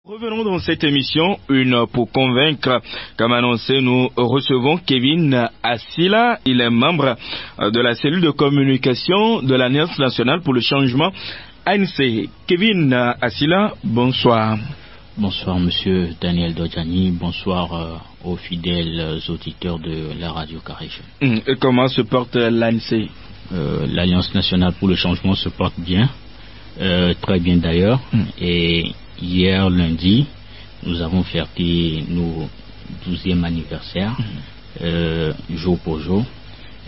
Revenons dans cette émission, une pour convaincre. Comme annoncé, nous recevons Kevin Asila. Il est membre de la cellule de communication de l'Alliance nationale pour le changement ANC. Kevin Asila, bonsoir. Bonsoir Monsieur Daniel Dodjani, bonsoir aux fidèles auditeurs de la radio Carré. Et comment se porte l'ANC? L'Alliance nationale pour le changement se porte bien, très bien d'ailleurs. Et hier lundi, nous avons fêté nos 12e anniversaire, jour pour jour.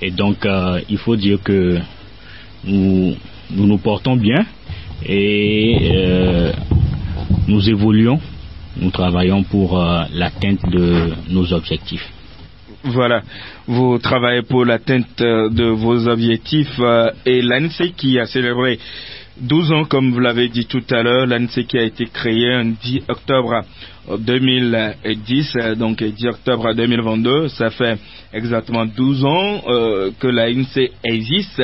Et donc, il faut dire que nous portons bien et nous évoluons, nous travaillons pour l'atteinte de nos objectifs. Voilà, vous travaillez pour l'atteinte de vos objectifs et l'ANC qui a célébré 12 ans, comme vous l'avez dit tout à l'heure, l'ANC qui a été créée le 10 octobre 2010, donc 10 octobre 2022, ça fait exactement 12 ans que l'ANC existe.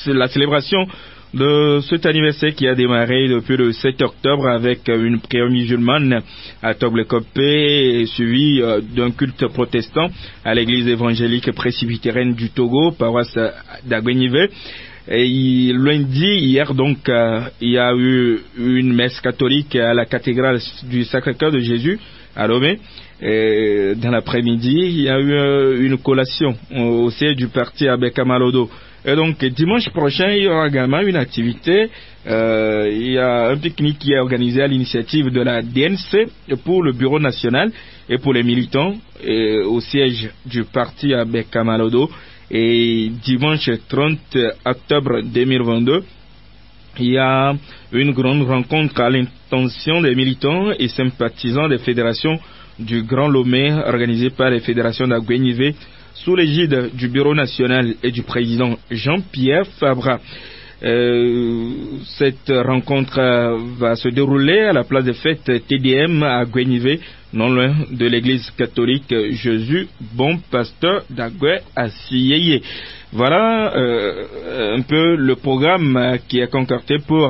C'est la célébration de cet anniversaire qui a démarré depuis le 7 octobre avec une prière musulmane à Toblekopé, suivie d'un culte protestant à l'église évangélique presbytérienne du Togo, paroisse d'Agwenivé. Et lundi, hier donc, il y a eu une messe catholique à la cathédrale du Sacré-Cœur de Jésus à Lomé. Et dans l'après-midi, il y a eu une collation au siège du parti à Bekamalodo. Et donc dimanche prochain, il y aura également une activité. Il y a un pique-nique qui est organisé à l'initiative de la DNC pour le bureau national et pour les militants au siège du parti à Bekamalodo. Et dimanche 30 octobre 2022, il y a une grande rencontre à l'intention des militants et sympathisants des fédérations du Grand Lomé organisée par les fédérations d'Agwenivé sous l'égide du bureau national et du président Jean-Pierre Fabra. Cette rencontre va se dérouler à la place des fêtes TDM à Agwenivé, non loin de l'église catholique Jésus Bon Pasteur d'Agwe à Siyeye. Voilà un peu le programme qui est concocté pour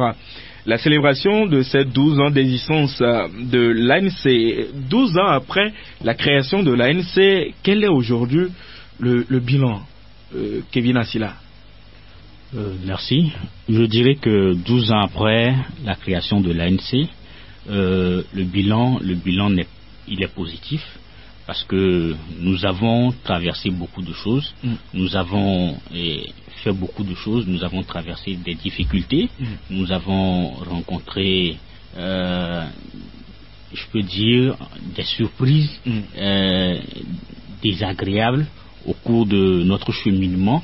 la célébration de ces 12 ans d'existence de l'ANC. 12 ans après la création de l'ANC, quel est aujourd'hui le bilan, Kevin Asila? Merci. Je dirais que 12 ans après la création de l'ANC, le bilan il est positif parce que nous avons traversé beaucoup de choses, nous avons fait beaucoup de choses, nous avons traversé des difficultés, nous avons rencontré, je peux dire, des surprises désagréables au cours de notre cheminement.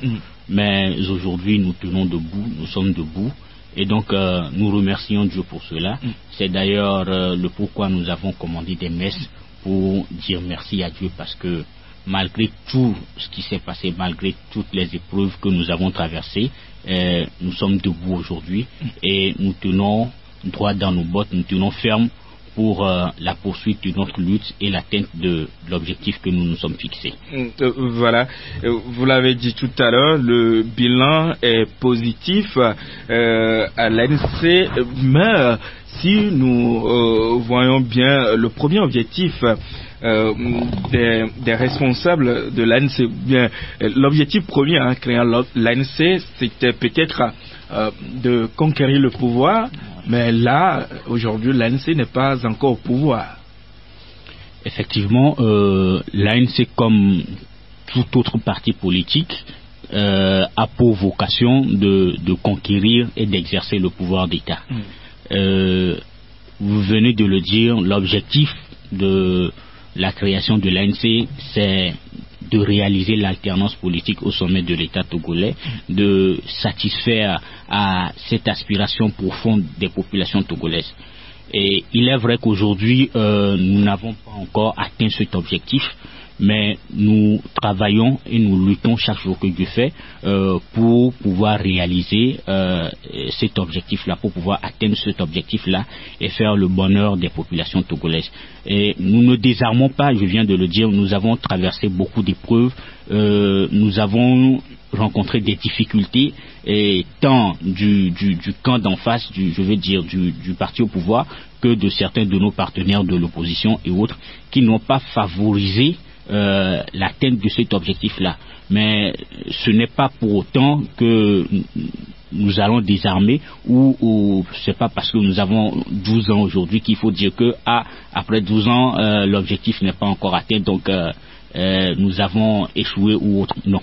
Mais aujourd'hui, nous tenons debout, nous sommes debout. Et donc, nous remercions Dieu pour cela. C'est d'ailleurs le pourquoi nous avons commandé des messes pour dire merci à Dieu. Parce que malgré tout ce qui s'est passé, malgré toutes les épreuves que nous avons traversées, nous sommes debout aujourd'hui. Et nous tenons droit dans nos bottes, nous tenons ferme pour la poursuite de notre lutte et l'atteinte de l'objectif que nous nous sommes fixés. Voilà, vous l'avez dit tout à l'heure, le bilan est positif à l'ANC, mais si nous voyons bien le premier objectif des responsables de l'ANC, bien l'objectif premier en créant l'ANC, c'était peut-être de conquérir le pouvoir. Mais là, aujourd'hui, l'ANC n'est pas encore au pouvoir. Effectivement, l'ANC, comme tout autre parti politique, a pour vocation de conquérir et d'exercer le pouvoir d'État. Vous venez de le dire, l'objectif de la création de l'ANC, c'est de réaliser l'alternance politique au sommet de l'État togolais, de satisfaire à cette aspiration profonde des populations togolaises. Et il est vrai qu'aujourd'hui, nous n'avons pas encore atteint cet objectif, mais nous travaillons et nous luttons chaque jour que Dieu fait pour pouvoir réaliser cet objectif-là, pour pouvoir atteindre cet objectif-là et faire le bonheur des populations togolaises. Et nous ne désarmons pas, je viens de le dire, nous avons traversé beaucoup d'épreuves, nous avons rencontré des difficultés, et tant du camp d'en face, je veux dire du parti au pouvoir, que de certains de nos partenaires de l'opposition et autres, qui n'ont pas favorisé l'atteinte de cet objectif-là. Mais ce n'est pas pour autant que nous allons désarmer, ou c'est pas parce que nous avons 12 ans aujourd'hui qu'il faut dire que après 12 ans l'objectif n'est pas encore atteint, donc nous avons échoué ou autre. Non.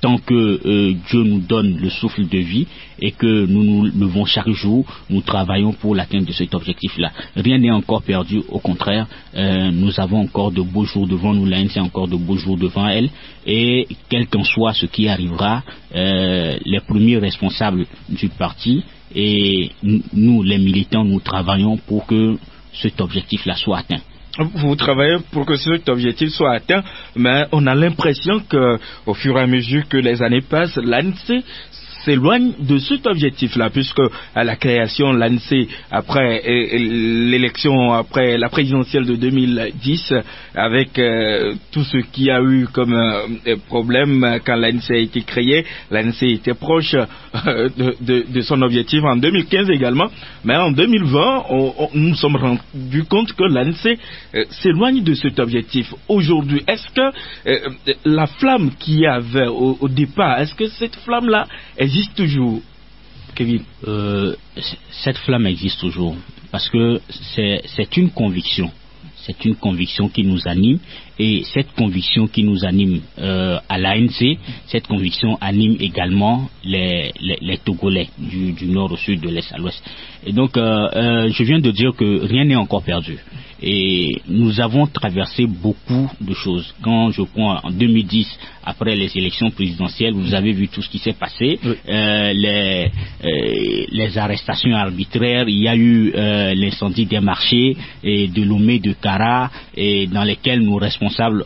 Tant que Dieu nous donne le souffle de vie et que nous nous levons chaque jour, nous travaillons pour l'atteinte de cet objectif-là. Rien n'est encore perdu, au contraire, nous avons encore de beaux jours devant nous, l'ANC a encore de beaux jours devant elle, et quel qu'en soit ce qui arrivera, les premiers responsables du parti et nous, les militants, nous travaillons pour que cet objectif-là soit atteint. Vous travaillez pour que cet objectif soit atteint, mais on a l'impression que, au fur et à mesure que les années passent, l'ANC s'éloigne de cet objectif-là, puisque à la création, l'ANC, après l'élection, après la présidentielle de 2010, avec tout ce qu'il y a eu comme problème quand l'ANC a été créée, l'ANC était proche de son objectif en 2015 également, mais en 2020, nous nous sommes rendus compte que l'ANC s'éloigne de cet objectif. Aujourd'hui, est-ce que la flamme qu'il y avait au départ, est-ce que cette flamme-là existe toujours, Kevin? Cette flamme existe toujours, parce que c'est une conviction. C'est une conviction qui nous anime, et cette conviction qui nous anime à l'ANC, cette conviction anime également les Togolais du nord au sud, de l'est à l'ouest. Et donc, je viens de dire que rien n'est encore perdu. Et nous avons traversé beaucoup de choses. Quand je prends en 2010, après les élections présidentielles, vous avez vu tout ce qui s'est passé, oui. Les arrestations arbitraires, il y a eu l'incendie des marchés et de Lomé, de Kara, et dans lesquels nos responsables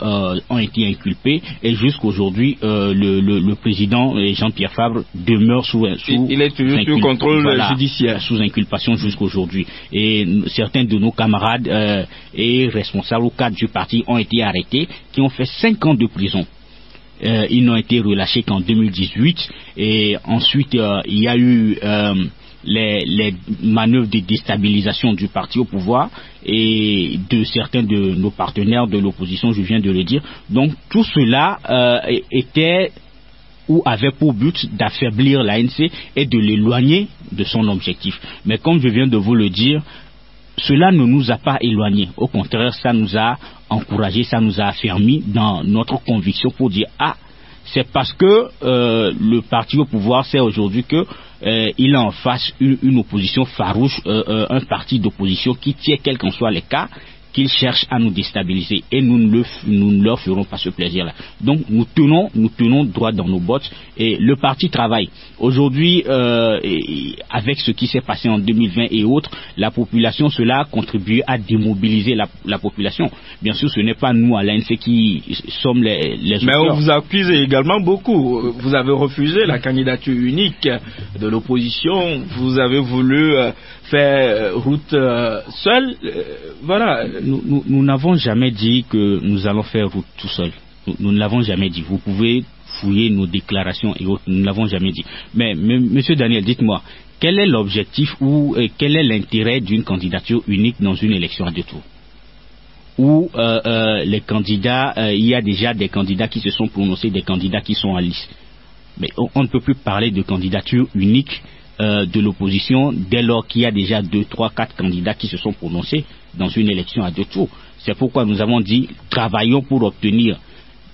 ont été inculpés, et jusqu'aujourd'hui le président Jean-Pierre Fabre demeure sous il est toujours sous contrôle judiciaire, sous inculpation jusqu'aujourd'hui, et certains de nos camarades et responsables au cadre du parti ont été arrêtés, qui ont fait 5 ans de prison. Ils n'ont été relâchés qu'en 2018, et ensuite il y a eu les manœuvres de déstabilisation du parti au pouvoir et de certains de nos partenaires de l'opposition, je viens de le dire. Donc tout cela était ou avait pour but d'affaiblir l'ANC et de l'éloigner de son objectif. Mais comme je viens de vous le dire, cela ne nous a pas éloignés. Au contraire, ça nous a encouragés, ça nous a affermis dans notre conviction pour dire c'est parce que le parti au pouvoir sait aujourd'hui que il a en face une opposition farouche, un parti d'opposition qui tient, quels qu'en soient les cas, qu'ils cherchent à nous déstabiliser, et nous ne leur ferons pas ce plaisir-là. Donc nous tenons droit dans nos bottes, et le parti travaille. Aujourd'hui, avec ce qui s'est passé en 2020 et autres, la population, cela a contribué à démobiliser la population. Bien sûr, ce n'est pas nous à l'ANC qui sommes les auteurs. Mais on vous accuse également beaucoup. Vous avez refusé la candidature unique de l'opposition. Vous avez voulu faire route seul. Voilà. Nous n'avons jamais dit que nous allons faire route tout seul. Nous ne l'avons jamais dit. Vous pouvez fouiller nos déclarations et autres. Nous ne l'avons jamais dit. Mais Monsieur Daniel, dites-moi, quel est l'objectif ou quel est l'intérêt d'une candidature unique dans une élection à 2 tours? Où les candidats, il y a déjà des candidats qui se sont prononcés, des candidats qui sont en liste. Mais on ne peut plus parler de candidature unique de l'opposition dès lors qu'il y a déjà 2, 3, 4 candidats qui se sont prononcés dans une élection à 2 tours. C'est pourquoi nous avons dit travaillons pour obtenir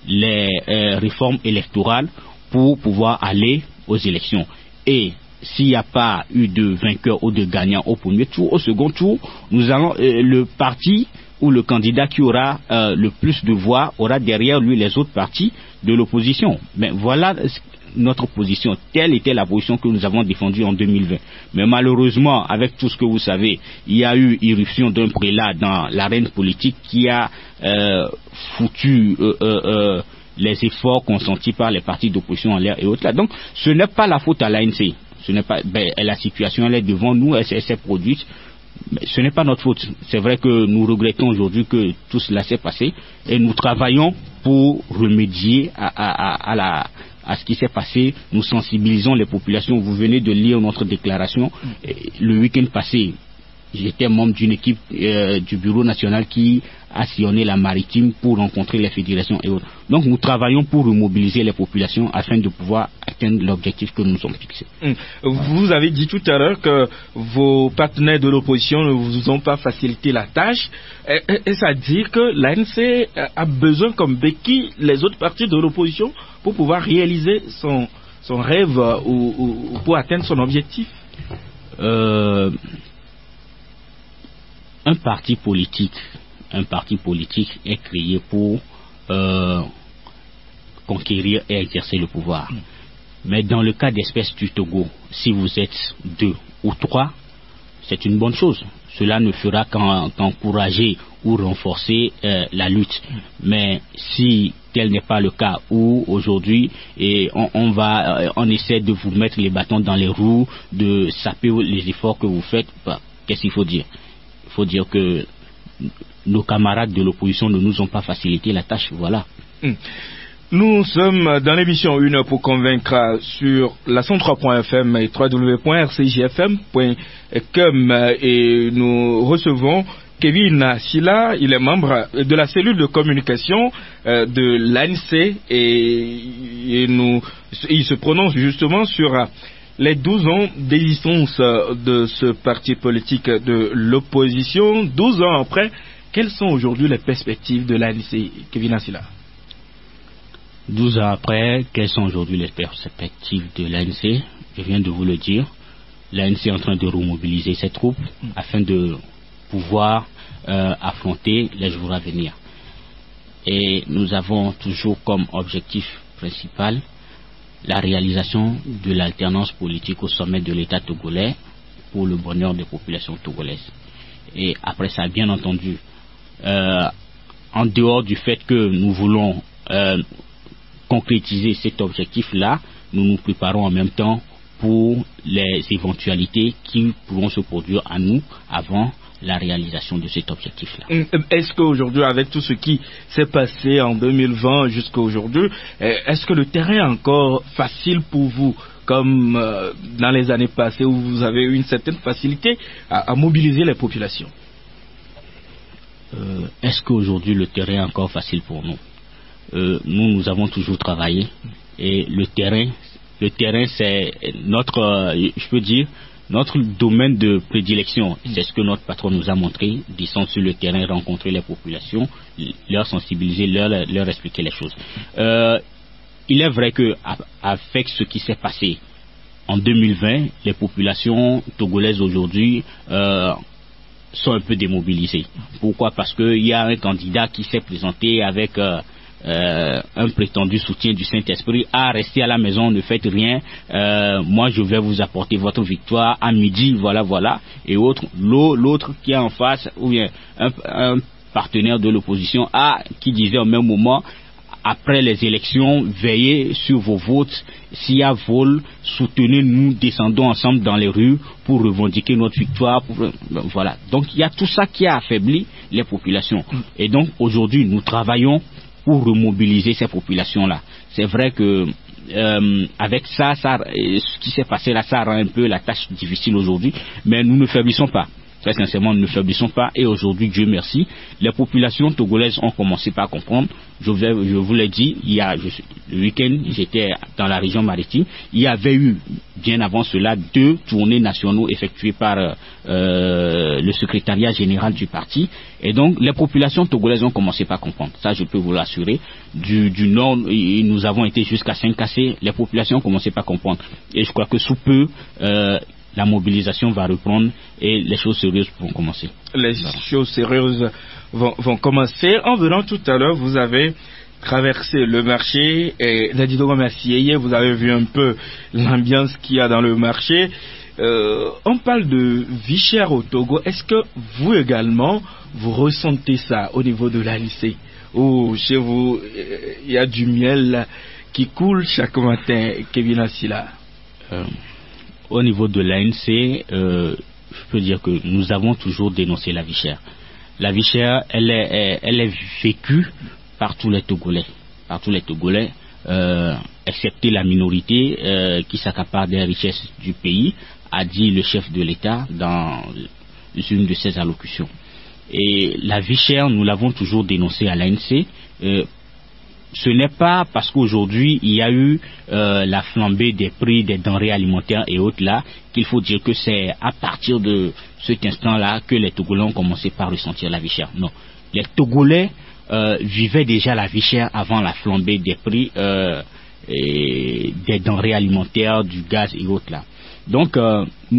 les réformes électorales pour pouvoir aller aux élections. Et s'il n'y a pas eu de vainqueur ou de gagnant au premier tour, au second tour, nous allons le parti ou le candidat qui aura le plus de voix aura derrière lui les autres partis de l'opposition. Mais voilà notre position. Telle était la position que nous avons défendue en 2020. Mais malheureusement, avec tout ce que vous savez, il y a eu irruption d'un prélat dans l'arène politique qui a foutu les efforts consentis par les partis d'opposition en l'air et autres là. Donc, ce n'est pas la faute à l'ANC. Ce n'est pas, la situation elle est devant nous, elle s'est produite. Mais ce n'est pas notre faute. C'est vrai que nous regrettons aujourd'hui que tout cela s'est passé et nous travaillons pour remédier à ce qui s'est passé. Nous sensibilisons les populations. Vous venez de lire notre déclaration. Le week-end passé, j'étais membre d'une équipe du bureau national qui a sillonné la maritime pour rencontrer les fédérations et autres. Donc nous travaillons pour remobiliser les populations afin de pouvoir atteindre l'objectif que nous nous sommes fixés. Vous avez dit tout à l'heure que vos partenaires de l'opposition ne vous ont pas facilité la tâche. Est-ce à dire que l'ANC a besoin comme béquille les autres partis de l'opposition pour pouvoir réaliser son rêve ou pour atteindre son objectif? Un parti politique est créé pour conquérir et exercer le pouvoir. Mais dans le cas d'espèce du Togo, si vous êtes 2 ou 3, c'est une bonne chose. Cela ne fera qu'encourager ou renforcer la lutte. Mais si tel n'est pas le cas, où aujourd'hui on essaie de vous mettre les bâtons dans les roues, de saper les efforts que vous faites, qu'est-ce qu'il faut dire? Il faut dire que nos camarades de l'opposition ne nous ont pas facilité la tâche, voilà. Nous sommes dans l'émission Une heure pour convaincre sur la 103.fm et www.rcjfm.com et nous recevons Kevin Silla, il est membre de la cellule de communication de l'ANC et il se prononce justement sur les 12 ans d'existence de ce parti politique de l'opposition. 12 ans après, quelles sont aujourd'hui les perspectives de l'ANC, Kevin Silla? 12 ans après, quelles sont aujourd'hui les perspectives de l'ANC? Je viens de vous le dire. L'ANC est en train de remobiliser ses troupes afin de pouvoir affronter les jours à venir. Et nous avons toujours comme objectif principal la réalisation de l'alternance politique au sommet de l'État togolais pour le bonheur des populations togolaises. Et après ça, bien entendu, en dehors du fait que nous voulons concrétiser cet objectif-là, nous nous préparons en même temps pour les éventualités qui pourront se produire à nous avant la réalisation de cet objectif-là. Est-ce qu'aujourd'hui, avec tout ce qui s'est passé en 2020 jusqu'à aujourd'hui, est-ce que le terrain est encore facile pour vous, comme dans les années passées où vous avez eu une certaine facilité à mobiliser les populations? Est-ce qu'aujourd'hui le terrain est encore facile pour nous? Nous avons toujours travaillé et le terrain c'est notre, je peux dire, notre domaine de prédilection. C'est ce que notre patron nous a montré, descendre sur le terrain, rencontrer les populations, leur sensibiliser, leur expliquer les choses. Il est vrai que avec ce qui s'est passé en 2020, les populations togolaises aujourd'hui sont un peu démobilisées. Pourquoi? Parce qu'il y a un candidat qui s'est présenté avec un prétendu soutien du Saint-Esprit. Restez à la maison, ne faites rien, moi je vais vous apporter votre victoire à midi, voilà, et l'autre qui est en face, ou bien un partenaire de l'opposition qui disait au même moment, après les élections, veillez sur vos votes, s'il y a vol, soutenez-nous, descendons ensemble dans les rues pour revendiquer notre victoire, voilà. Donc il y a tout ça qui a affaibli les populations, et donc aujourd'hui nous travaillons pour remobiliser ces populations-là. C'est vrai que avec ça, ce qui s'est passé là, ça rend un peu la tâche difficile aujourd'hui, mais nous ne faiblissons pas. Très sincèrement, nous ne faiblissons pas et aujourd'hui, Dieu merci, les populations togolaises ont commencé par comprendre. Je vous l'ai dit, le week-end, j'étais dans la région maritime, il y avait eu, bien avant cela, 2 tournées nationaux effectuées par le secrétariat général du parti. Et donc, les populations togolaises ont commencé par comprendre. Ça, je peux vous l'assurer. Du nord, nous avons été jusqu'à Saint-Cassé, les populations ont commencé par comprendre. Et je crois que sous peu, la mobilisation va reprendre et les choses sérieuses vont commencer. Les choses sérieuses vont commencer. En venant tout à l'heure, vous avez traversé le marché. Et vous avez vu un peu l'ambiance qu'il y a dans le marché. On parle de vie chère au Togo. Est-ce que vous également, vous ressentez ça au niveau de l'ANC? Ou chez vous, il y a du miel qui coule chaque matin, Kevin Assila? Au niveau de l'ANC, je peux dire que nous avons toujours dénoncé la vie chère. La vie chère, elle est vécue par tous les Togolais. Par tous les Togolais, excepté la minorité qui s'accapare des richesses du pays, a dit le chef de l'État dans une de ses allocutions. Et la vie chère, nous l'avons toujours dénoncée à l'ANC. Ce n'est pas parce qu'aujourd'hui il y a eu la flambée des prix des denrées alimentaires et autres là qu'il faut dire que c'est à partir de cet instant-là que les Togolais ont commencé par ressentir la vie chère. Non, les Togolais vivaient déjà la vie chère avant la flambée des prix et des denrées alimentaires, du gaz et autres là. Donc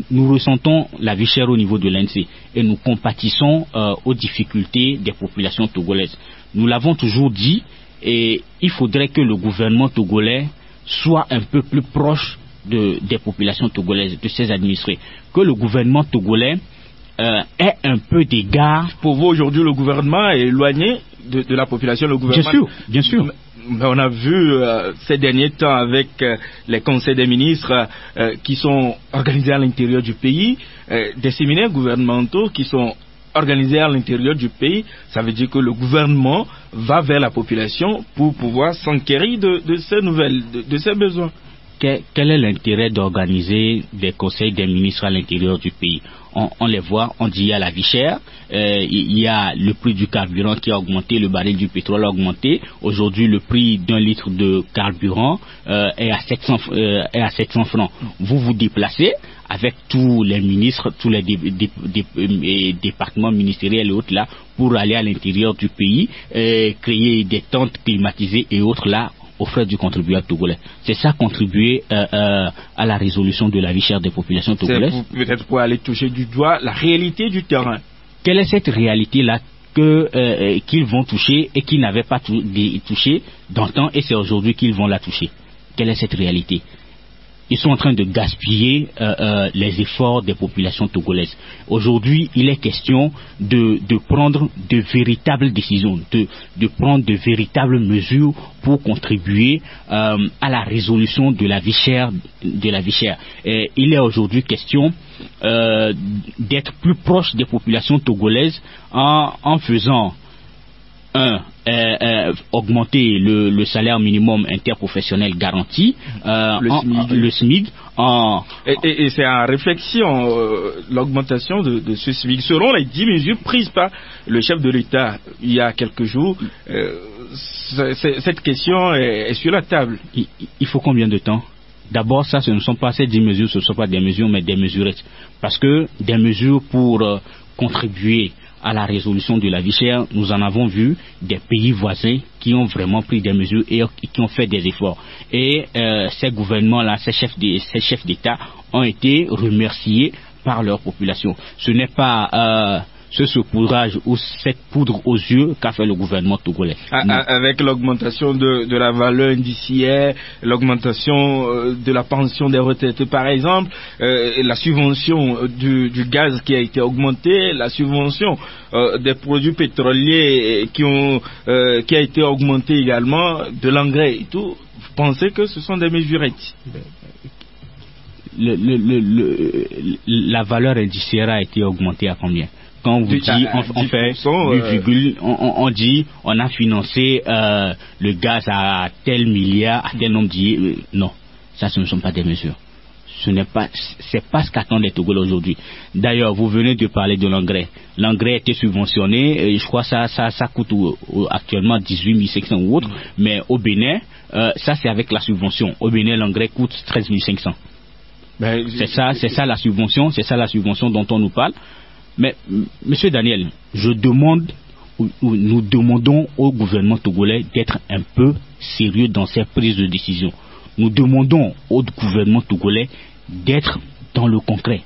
nous ressentons la vie chère au niveau de l'ANC et nous compatissons aux difficultés des populations togolaises. Nous l'avons toujours dit. Et il faudrait que le gouvernement togolais soit un peu plus proche des populations togolaises, de ses administrés. Que le gouvernement togolais ait un peu d'égard. Pour vous, aujourd'hui, le gouvernement est éloigné de la population, le gouvernement... Bien sûr, bien sûr. Mais on a vu ces derniers temps avec les conseils des ministres qui sont organisés à l'intérieur du pays, des séminaires gouvernementaux qui sont organisé à l'intérieur du pays. Ça veut dire que le gouvernement va vers la population pour pouvoir s'enquérir de ces nouvelles, de ces besoins. Quel est l'intérêt d'organiser des conseils des ministres à l'intérieur du pays? On les voit, on dit il y a la vie chère, il y a le prix du carburant qui a augmenté, le baril du pétrole a augmenté. Aujourd'hui, le prix d'un litre de carburant est à 700 francs. Vous vous déplacez avec tous les ministres, tous les départements ministériels et autres là, pour aller à l'intérieur du pays, créer des tentes climatisées et autres là, aux frais du contribuable togolais. C'est ça contribuer à la résolution de la vie chère des populations togolaises. Peut-être pour aller toucher du doigt la réalité du terrain. Quelle est cette réalité-là qu'ils vont toucher et qu'ils n'avaient pas touché d'antan et c'est aujourd'hui qu'ils vont la toucher? Quelle est cette réalité? Ils sont en train de gaspiller les efforts des populations togolaises. Aujourd'hui, il est question de prendre de véritables décisions, de prendre de véritables mesures pour contribuer à la résolution de la vie chère. Et il est aujourd'hui question d'être plus proche des populations togolaises en faisant augmenter le salaire minimum interprofessionnel garanti, le SMIC. Et c'est en réflexion l'augmentation de ce SMIC. Selon les 10 mesures prises par le chef de l'État il y a quelques jours, cette question est sur la table. Il faut combien de temps? D'abord, ça, ce ne sont pas ces 10 mesures, ce ne sont pas des mesures, mais des mesurettes. Parce que des mesures pour contribuer à la résolution de la vie chère, nous en avons vu des pays voisins qui ont vraiment pris des mesures et qui ont fait des efforts. Et ces gouvernements-là, ces chefs d'État ont été remerciés par leur population. Ce n'est pas ce saupoudrage ou cette poudre aux yeux qu'a fait le gouvernement togolais. Avec l'augmentation de la valeur indiciaire, l'augmentation de la pension des retraités par exemple, la subvention du gaz qui a été augmentée, la subvention des produits pétroliers qui a été augmentée également, de l'engrais et tout. Vous pensez que ce sont des mesurettes? La valeur indiciaire a été augmentée à combien? Quand on vous dit, on a financé le gaz à tel milliard, à tel nombre d'illets. Non, ça ce ne sont pas des mesures. C'est pas ce qu'attendent les Togolais aujourd'hui. D'ailleurs, vous venez de parler de l'engrais. L'engrais a été subventionné, et je crois que ça coûte actuellement 18 500 ou autre, mais au Bénin, ça c'est avec la subvention. Au Bénin, l'engrais coûte 13 500. C'est ça la subvention dont on nous parle. Mais, Monsieur Daniel, nous demandons au gouvernement togolais d'être un peu sérieux dans ses prises de décision. Nous demandons au gouvernement togolais d'être dans le concret.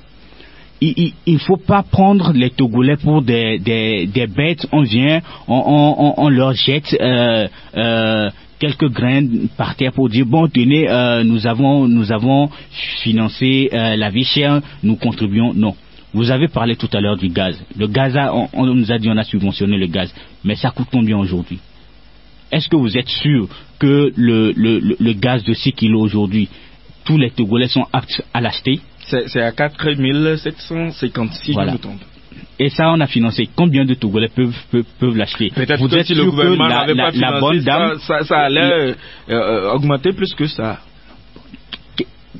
il ne faut pas prendre les Togolais pour des bêtes. On vient, on leur jette quelques grains par terre pour dire bon tenez, nous avons financé la vie chère, nous contribuons. Non. Vous avez parlé tout à l'heure du gaz. Le gaz, on nous a dit on a subventionné le gaz, mais ça coûte combien aujourd'hui? Est-ce que vous êtes sûr que le gaz de 6 kilos aujourd'hui, tous les Togolais sont aptes à l'acheter? C'est à 4 756 voilà. je me Et ça, on a financé. Combien de Togolais peuvent l'acheter? Peut-être que si le gouvernement n'avait pas financé, bonne dame, ça allait augmenter plus que ça.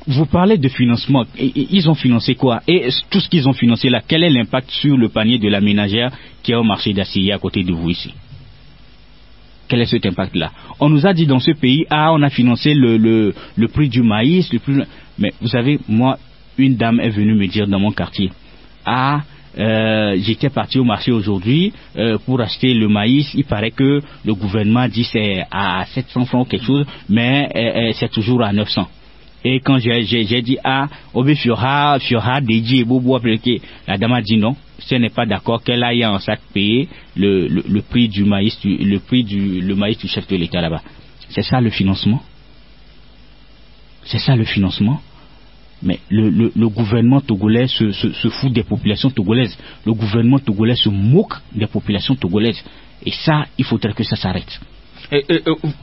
Vous parlez de financement. Ils ont financé quoi? Et tout ce qu'ils ont financé là, quel est l'impact sur le panier de la ménagère qui est au marché d'Assillé à côté de vous ici? Quel est cet impact-là? On nous a dit dans ce pays, on a financé le prix du maïs, mais vous savez, moi, une dame est venue me dire dans mon quartier, j'étais parti au marché aujourd'hui pour acheter le maïs. Il paraît que le gouvernement dit c'est à 700 francs ou quelque chose, mais c'est toujours à 900. Et quand j'ai dit la dame a dit non, si elle n'est pas d'accord, qu'elle aille en sac payer le prix du maïs, le maïs du chef de l'État là-bas. C'est ça le financement? C'est ça le financement? Mais le gouvernement togolais se fout des populations togolaises. Le gouvernement togolais se moque des populations togolaises. Et ça, il faudrait que ça s'arrête. Et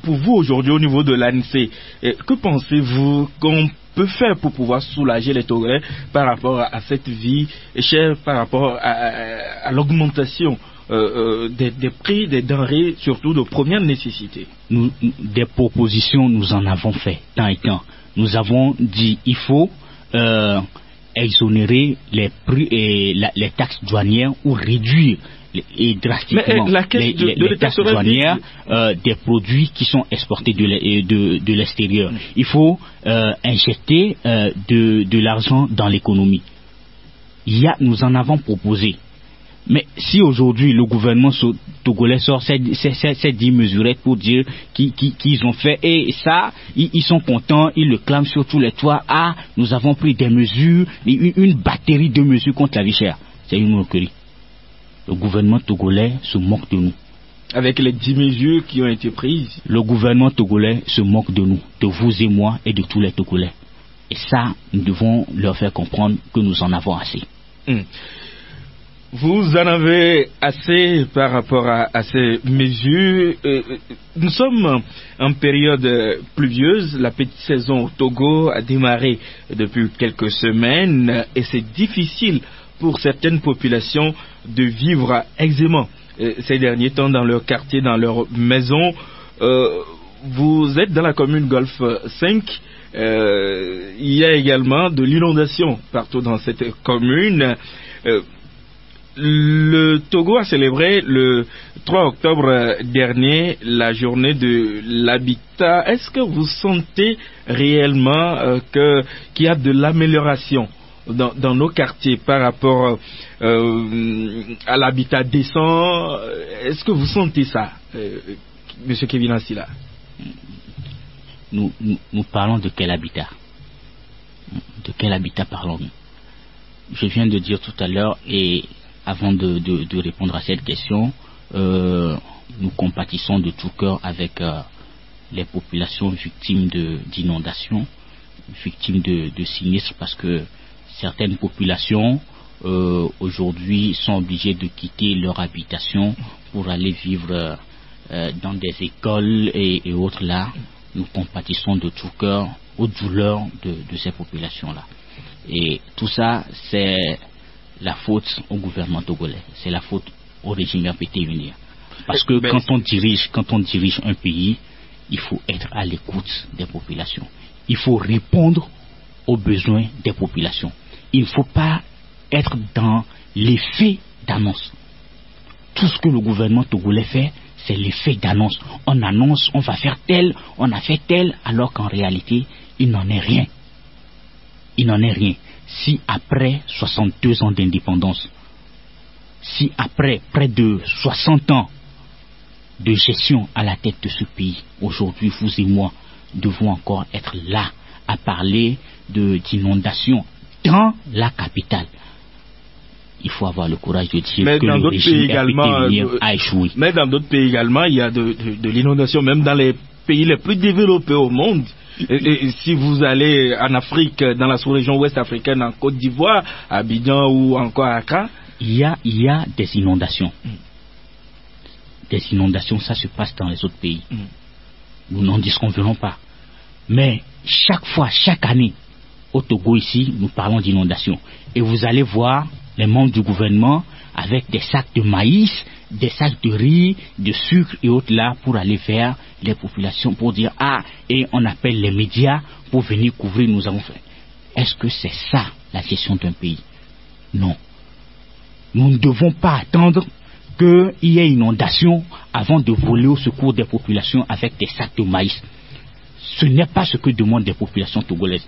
pour vous aujourd'hui au niveau de l'ANC, que pensez-vous qu'on peut faire pour pouvoir soulager les Togolais par rapport à cette vie chère, par rapport à l'augmentation des prix des denrées, surtout de première nécessité? Des propositions, nous en avons fait tant et tant. Nous avons dit il faut exonérer les prix et les taxes douanières ou réduire et drastiquement les taxes douanières des produits qui sont exportés de l'extérieur. Il faut injecter de l'argent dans l'économie. Nous en avons proposé. Mais si aujourd'hui le gouvernement togolais sort ces 10 mesurettes pour dire qu'ils ont fait, et ça, ils sont contents, ils le clament sur tous les toits, nous avons pris des mesures, une batterie de mesures contre la vie chère. C'est une moquerie. Le gouvernement togolais se moque de nous. Avec les 10 mesures qui ont été prises? Le gouvernement togolais se moque de nous, de vous et moi et de tous les Togolais. Et ça, nous devons leur faire comprendre que nous en avons assez. Vous en avez assez par rapport à ces mesures. Nous sommes en période pluvieuse. La petite saison au Togo a démarré depuis quelques semaines et c'est difficile pour certaines populations de vivre aisément ces derniers temps dans leur quartier, dans leur maison. Vous êtes dans la commune Golfe 5. Il y a également de l'inondation partout dans cette commune. Le Togo a célébré le 3 octobre dernier la journée de l'habitat. Est-ce que vous sentez réellement qu'il y a de l'amélioration dans nos quartiers par rapport à l'habitat décent? Est-ce que vous sentez ça, Monsieur Kevin Ansila? Nous parlons de quel habitat? De quel habitat parlons-nous? Je viens de dire tout à l'heure, et avant de répondre à cette question, nous compatissons de tout cœur avec les populations victimes d'inondations, victimes de sinistres, parce que certaines populations aujourd'hui sont obligées de quitter leur habitation pour aller vivre dans des écoles et autres là. Nous compatissons de tout cœur aux douleurs de ces populations-là. Et tout ça, c'est la faute au gouvernement togolais, c'est la faute au régime RPT-UNIR. Parce que quand on dirige un pays, il faut être à l'écoute des populations. Il faut répondre aux besoins des populations. Il ne faut pas être dans l'effet d'annonce. Tout ce que le gouvernement togolais fait, c'est l'effet d'annonce. On annonce, on va faire tel, on a fait tel, alors qu'en réalité, il n'en est rien. Il n'en est rien. Si après 62 ans d'indépendance, si après près de 60 ans de gestion à la tête de ce pays, aujourd'hui, vous et moi devons encore être là à parler d'inondation dans la capitale. il faut avoir le courage de dire mais que le régime a échoué. Mais dans d'autres pays également, il y a de l'inondation, même dans les pays les plus développés au monde. Et si vous allez en Afrique, dans la sous-région ouest africaine, en Côte d'Ivoire, à Abidjan ou encore à Accra, il y a des inondations. Des inondations, ça se passe dans les autres pays. Nous n'en disconvenons pas. Mais chaque fois, chaque année, au Togo ici, nous parlons d'inondations. Et vous allez voir les membres du gouvernement avec des sacs de maïs, des sacs de riz, de sucre et autres là pour aller vers les populations pour dire et on appelle les médias pour venir couvrir, nous avons fait. Est-ce que c'est ça la gestion d'un pays? Non. Nous ne devons pas attendre qu'il y ait inondation avant de voler au secours des populations avec des sacs de maïs. Ce n'est pas ce que demandent les populations togolaises.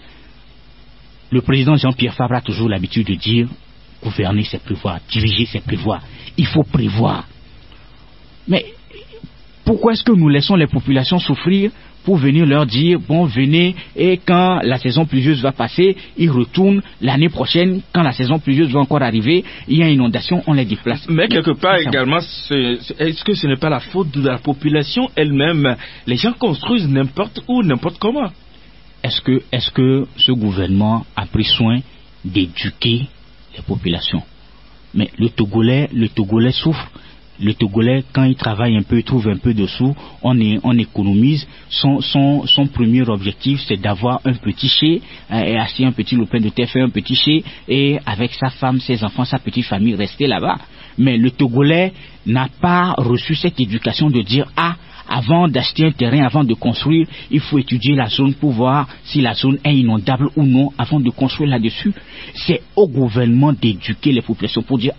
Le président Jean-Pierre Fabre a toujours l'habitude de dire gouverner c'est prévoir, diriger c'est prévoir. Il faut prévoir. Mais pourquoi est-ce que nous laissons les populations souffrir pour venir leur dire bon venez et quand la saison pluvieuse va passer, ils retournent l'année prochaine, quand la saison pluvieuse va encore arriver, il y a une inondation, on les déplace. Mais quelque part également, est-ce que ce n'est pas la faute de la population elle-même? Les gens construisent n'importe où, n'importe comment. Est-ce que ce gouvernement a pris soin d'éduquer les populations? Mais le Togolais souffre. Le Togolais, quand il travaille un peu, il trouve un peu de sous, on économise. Son premier objectif, c'est d'avoir un petit chez, et assis un petit lopin de terre, faire un petit chez, et avec sa femme, ses enfants, sa petite famille, rester là-bas. Mais le Togolais n'a pas reçu cette éducation de dire avant d'acheter un terrain, avant de construire, il faut étudier la zone pour voir si la zone est inondable ou non avant de construire là-dessus. C'est au gouvernement d'éduquer les populations pour dire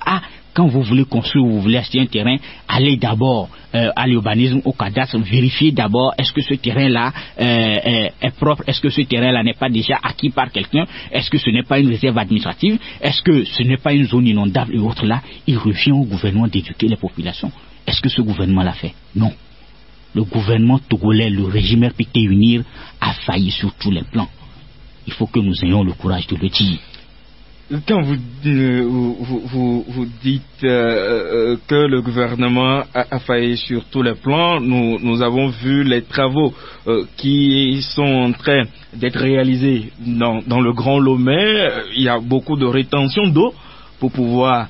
quand vous voulez construire ou vous voulez acheter un terrain, allez d'abord à l'urbanisme, au cadastre, vérifiez d'abord est-ce que ce terrain-là est propre, est-ce que ce terrain-là n'est pas déjà acquis par quelqu'un, est-ce que ce n'est pas une réserve administrative, est-ce que ce n'est pas une zone inondable et autres là. Il revient au gouvernement d'éduquer les populations. Est-ce que ce gouvernement l'a fait? Non. Le gouvernement togolais, le régime RPT UNIR a failli sur tous les plans. Il faut que nous ayons le courage de le dire. Quand vous dites que le gouvernement a failli sur tous les plans, nous avons vu les travaux qui sont en train d'être réalisés dans le Grand Lomé. Il y a beaucoup de rétention d'eau pour pouvoir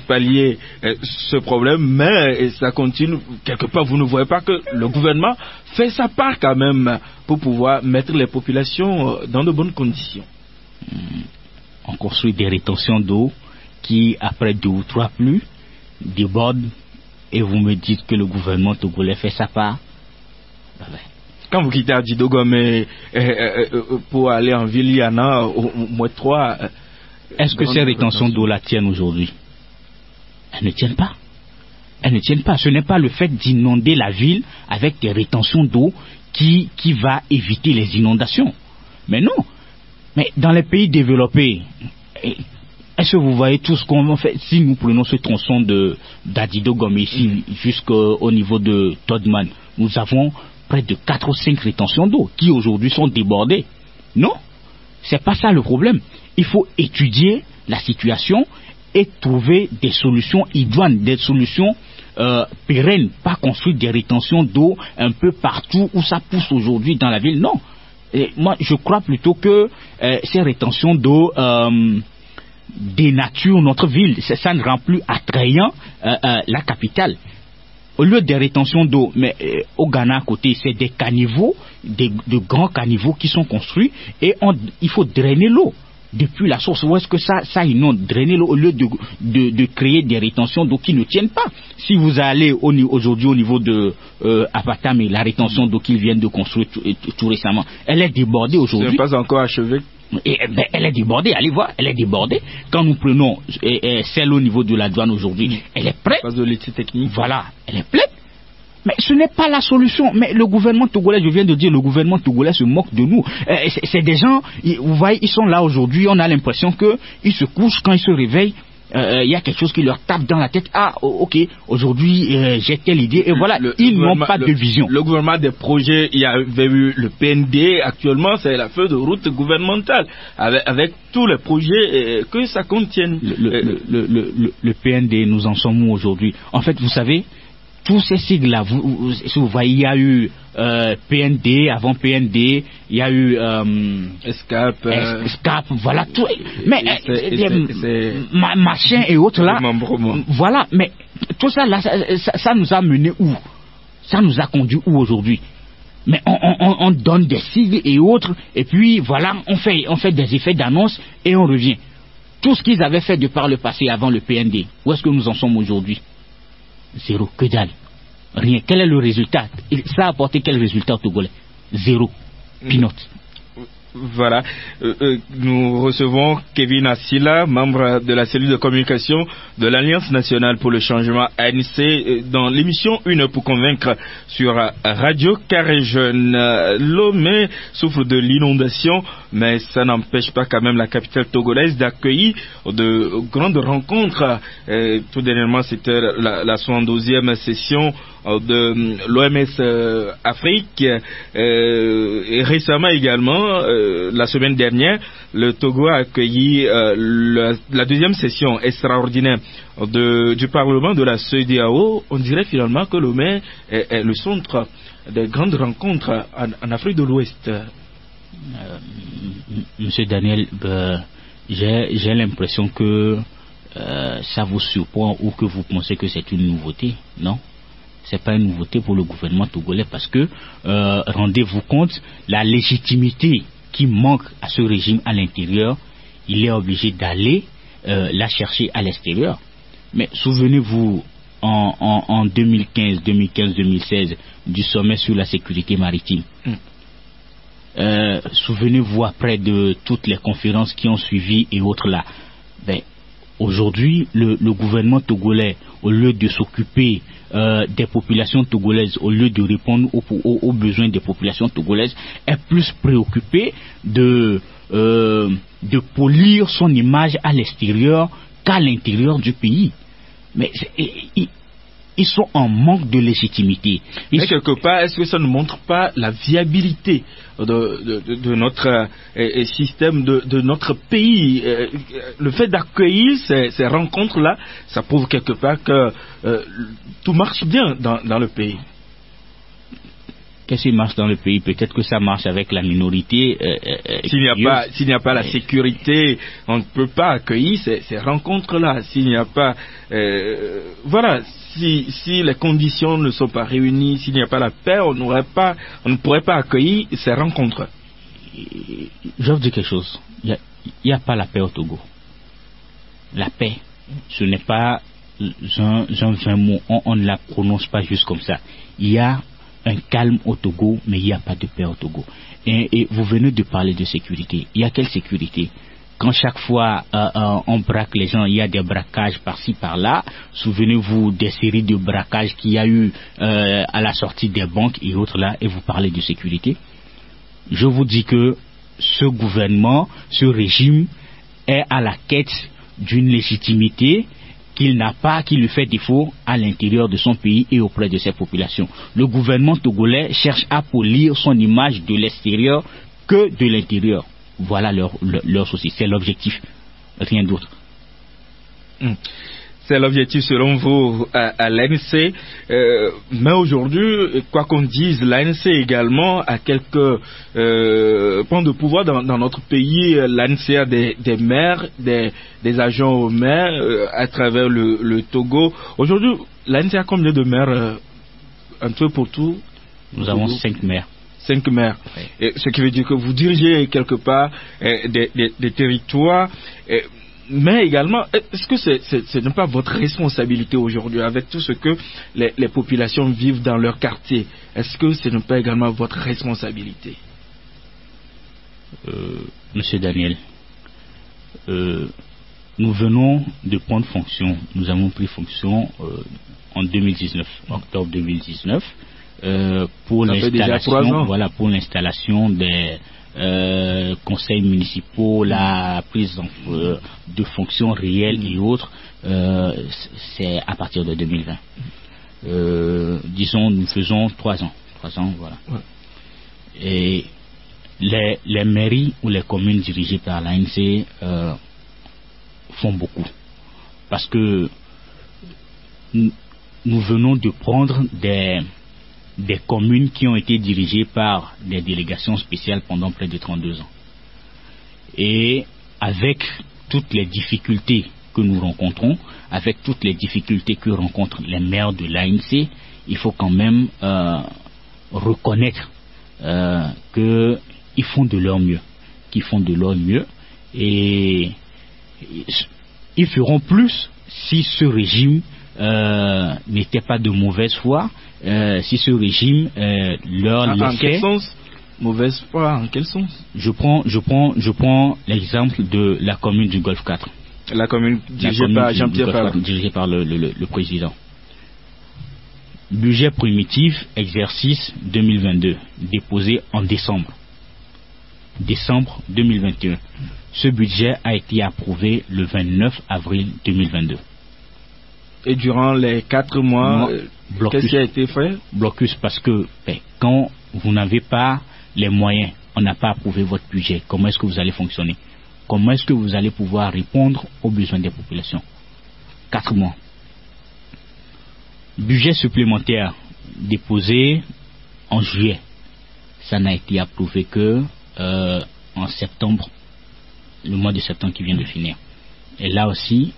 pallier ce problème, mais ça continue. Quelque part, vous ne voyez pas que le gouvernement fait sa part quand même pour pouvoir mettre les populations dans de bonnes conditions. On construit des rétentions d'eau qui, après 2 ou 3 pluies, débordent, et vous me dites que le gouvernement togolais fait sa part. Quand vous quittez Adidogomé pour aller en ville, il y en a au moins 3. Est-ce que ces rétentions d'eau-là tiennent aujourd'hui? Elles ne tiennent pas. Elles ne tiennent pas. Ce n'est pas le fait d'inonder la ville avec des rétentions d'eau qui va éviter les inondations. Mais non. Mais dans les pays développés, est-ce que vous voyez tout ce qu'on fait? Si nous prenons ce tronçon d'Adidogomé ici jusqu'au niveau de Todman, nous avons près de 4 ou 5 rétentions d'eau qui aujourd'hui sont débordées. Non, c'est pas ça le problème. Il faut étudier la situation et trouver des solutions idoines, des solutions pérennes, pas construire des rétentions d'eau un peu partout où ça pousse aujourd'hui dans la ville. Non. Et moi, je crois plutôt que ces rétentions d'eau dénaturent notre ville. Ça ne rend plus attrayant la capitale. Au lieu des rétentions d'eau, mais au Ghana à côté, c'est des caniveaux, de grands caniveaux qui sont construits et il faut drainer l'eau depuis la source. Où est-ce que ça inonde? Drainer l'eau au lieu de créer des rétentions d'eau qui ne tiennent pas. Si vous allez aujourd'hui au niveau de Apatam, la rétention d'eau qu'ils viennent de construire tout récemment, elle est débordée aujourd'hui. Ce n'est pas encore achevé. Elle est débordée, allez voir, elle est débordée. Quand nous prenons celle au niveau de la douane aujourd'hui, elle est prête. Parce de l'étude technique. Voilà, elle est pleine. Mais ce n'est pas la solution. Mais le gouvernement togolais, je viens de dire, le gouvernement togolais se moque de nous. C'est des gens, vous voyez, ils sont là aujourd'hui, on a l'impression qu'ils se couchent, quand ils se réveillent, il y a quelque chose qui leur tape dans la tête. Ah, ok, aujourd'hui j'ai telle idée et voilà, ils n'ont pas de vision. Le gouvernement des projets, il y avait eu le PND, actuellement c'est la feuille de route gouvernementale avec tous les projets que ça contienne. Le PND, nous en sommes où aujourd'hui? En fait, vous savez, tous ces sigles-là, vous voyez, il y a eu PND, avant PND, il y a eu ESCAP, voilà, tout. Mais machin et autres là, voilà, mais tout ça là, ça nous a mené où? Ça nous a conduit où aujourd'hui? Mais on donne des sigles et autres, et puis voilà, on fait des effets d'annonce et on revient. Tout ce qu'ils avaient fait de par le passé avant le PND, où est-ce que nous en sommes aujourd'hui? Zéro, que dalle. Rien. Quel est le résultat? Ça a apporté quel résultat au Togolais? Zéro. Peanut. Voilà. Nous recevons Kevin Assila, membre de la cellule de communication de l'Alliance nationale pour le changement ANC, dans l'émission Une pour convaincre sur Radio Carré Jeune. Lomé souffre de l'inondation, mais ça n'empêche pas quand même la capitale togolaise d'accueillir de grandes rencontres. Tout dernièrement, c'était la 72e session de l'OMS Afrique, et récemment également, la semaine dernière, le Togo a accueilli la deuxième session extraordinaire du Parlement de la CEDEAO. On dirait finalement que l'OMS est le centre des grandes rencontres en Afrique de l'Ouest. Monsieur Daniel, j'ai l'impression que ça vous surprend ou que vous pensez que c'est une nouveauté, non? C'est pas une nouveauté pour le gouvernement togolais parce que, rendez-vous compte, la légitimité qui manque à ce régime à l'intérieur, il est obligé d'aller la chercher à l'extérieur. Mais souvenez-vous, en 2015-2016, du sommet sur la sécurité maritime. Souvenez-vous après de toutes les conférences qui ont suivi et autres là. Ben, aujourd'hui, le gouvernement togolais, au lieu de s'occuper des populations togolaises, au lieu de répondre aux besoins des populations togolaises, est plus préoccupé de polir son image à l'extérieur qu'à l'intérieur du pays. Mais ils sont en manque de légitimité. Mais quelque part, est-ce que ça ne montre pas la viabilité de notre système, de notre pays? Le fait d'accueillir ces rencontres-là, ça prouve quelque part que tout marche bien dans le pays. Qu'est-ce qui marche dans le pays? Peut-être que ça marche avec la minorité. S'il n'y a pas la sécurité, on ne peut pas accueillir ces rencontres-là. S'il n'y a pas... voilà, si les conditions ne sont pas réunies, s'il n'y a pas la paix, on ne pourrait pas accueillir ces rencontres. Je vais vous dire quelque chose. Il n'y a pas la paix au Togo. La paix, ce n'est pas un mot. On ne la prononce pas juste comme ça. Il y a un calme au Togo, mais il n'y a pas de paix au Togo. Et vous venez de parler de sécurité. Il y a quelle sécurité? Quand chaque fois on braque les gens, il y a des braquages par-ci par-là. Souvenez-vous des séries de braquages qu'il y a eu à la sortie des banques et autres là, et vous parlez de sécurité. Je vous dis que ce gouvernement, ce régime est à la quête d'une légitimité qu'il n'a pas, qui lui fait défaut à l'intérieur de son pays et auprès de ses populations. Le gouvernement togolais cherche à polir son image de l'extérieur que de l'intérieur. Voilà leur souci, c'est l'objectif, rien d'autre. C'est l'objectif selon vous à l'ANC. Mais aujourd'hui, quoi qu'on dise, l'ANC également a quelques points de pouvoir dans notre pays. L'ANC a des maires, des agents aux maires à travers le Togo. Aujourd'hui, l'ANC a combien de maires un peu pour tout? Nous avons 5 maires. 5 maires. Oui. Et ce qui veut dire que vous dirigez quelque part des territoires. Mais également, est-ce que ce n'est pas votre responsabilité aujourd'hui avec tout ce que les populations vivent dans leur quartier? Est-ce que ce n'est pas également votre responsabilité? Monsieur Daniel, nous venons de prendre fonction. Nous avons pris fonction en 2019, octobre 2019, pour l'installation, voilà, pour l'installation conseils municipaux, la prise de fonctions réelles et autres, c'est à partir de 2020. Disons, nous faisons 3 ans. 3 ans, voilà. Ouais. Et les mairies ou les communes dirigées par l'ANC font beaucoup. Parce que nous venons de prendre des communes qui ont été dirigées par des délégations spéciales pendant près de 32 ans. Et avec toutes les difficultés que nous rencontrons, avec toutes les difficultés que rencontrent les maires de l'ANC, il faut quand même reconnaître qu'ils font de leur mieux, et ils feront plus si ce régime n'était pas de mauvaise foi, si ce régime leur laissait... En quel sens? Mauvaise foi, en quel sens? Je prends l'exemple de la commune du Golfe 4. La commune dirigée par Jean-Pierre Fabre. Dirigée par le président. Budget primitif, exercice 2022, déposé en décembre 2021. Ce budget a été approuvé le 29 avril 2022. Et durant les 4 mois, qu'est-ce qui a été fait? Blocus, parce que quand vous n'avez pas les moyens, on n'a pas approuvé votre budget, comment est-ce que vous allez fonctionner? Comment est-ce que vous allez pouvoir répondre aux besoins des populations? 4 mois. Budget supplémentaire déposé en juillet. Ça n'a été approuvé que en septembre, le mois de septembre qui vient de finir. Et là aussi,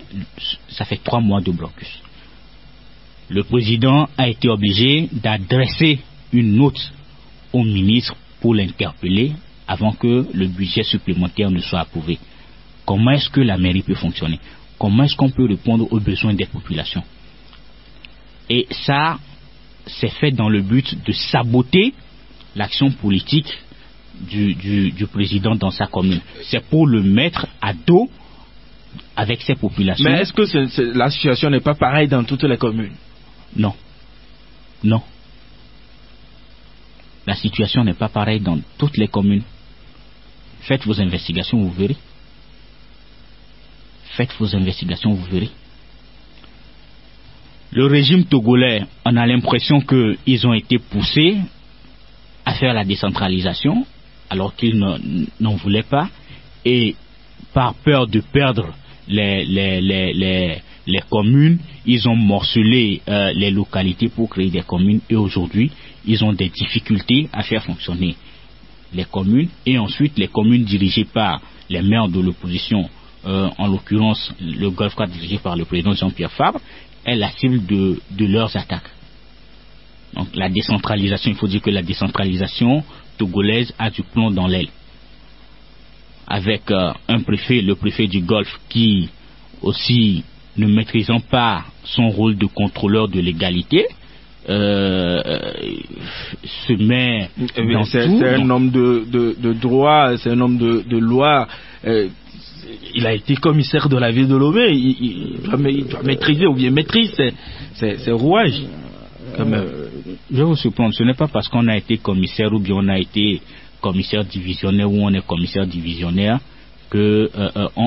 ça fait 3 mois de blocus. Le président a été obligé d'adresser une note au ministre pour l'interpeller avant que le budget supplémentaire ne soit approuvé. Comment est-ce que la mairie peut fonctionner? Comment est-ce qu'on peut répondre aux besoins des populations? Et ça, c'est fait dans le but de saboter l'action politique du président dans sa commune. C'est pour le mettre à dos avec ses populations. Mais est-ce que la situation n'est pas pareille dans toutes les communes? Non. Non. La situation n'est pas pareille dans toutes les communes. Faites vos investigations, vous verrez. Faites vos investigations, vous verrez. Le régime togolais, on a l'impression qu'ils ont été poussés à faire la décentralisation alors qu'ils n'en voulaient pas, et par peur de perdre les communes, ils ont morcelé les localités pour créer des communes, et aujourd'hui ils ont des difficultés à faire fonctionner les communes. Et ensuite les communes dirigées par les maires de l'opposition, en l'occurrence le Golfe 4 dirigé par le président Jean-Pierre Fabre, est la cible de leurs attaques. Donc la décentralisation, il faut dire que la décentralisation togolaise a du plomb dans l'aile. Avec un préfet, le préfet du Golfe, qui aussi, ne maîtrisant pas son rôle de contrôleur de l'égalité, se met dans c'est un homme de droit, c'est un homme de loi. Il a été commissaire de la ville de Lomé. Il doit maîtriser, ou bien maîtrise ses rouages. Je vais vous surprendre, ce n'est pas parce qu'on a été commissaire ou bien on a été commissaire divisionnaire ou on est commissaire divisionnaire que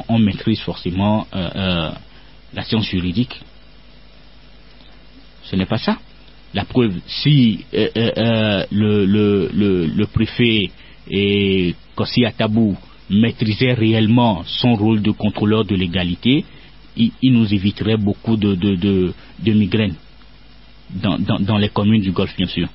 on maîtrise forcément la science juridique. Ce n'est pas ça. La preuve, si le préfet et Kossi Atabou maîtrisait réellement son rôle de contrôleur de l'égalité, il nous éviterait beaucoup de migraines dans les communes du Golfe, bien sûr.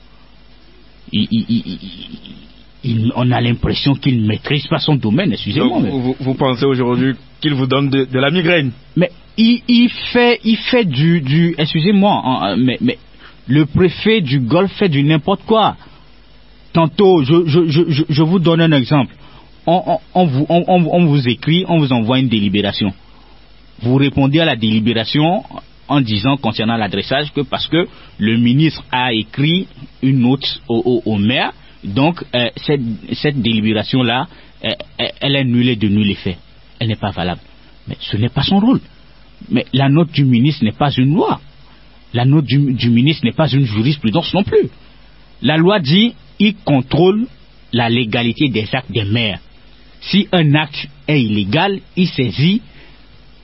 On a l'impression qu'il ne maîtrise pas son domaine, excusez-moi. Vous pensez aujourd'hui qu'il vous donne de la migraine? Mais il fait du excusez-moi, mais le préfet du Golfe fait du n'importe quoi. Tantôt, je vous donne un exemple. On vous écrit, on vous envoie une délibération. Vous répondez à la délibération en disant concernant l'adressage que parce que le ministre a écrit une note au maire, donc cette délibération-là, elle est nulle et de nul effet. Elle n'est pas valable. Mais ce n'est pas son rôle. Mais la note du ministre n'est pas une loi. La note du ministre n'est pas une jurisprudence non plus. La loi dit il contrôle la légalité des actes des maires. Si un acte est illégal, il saisit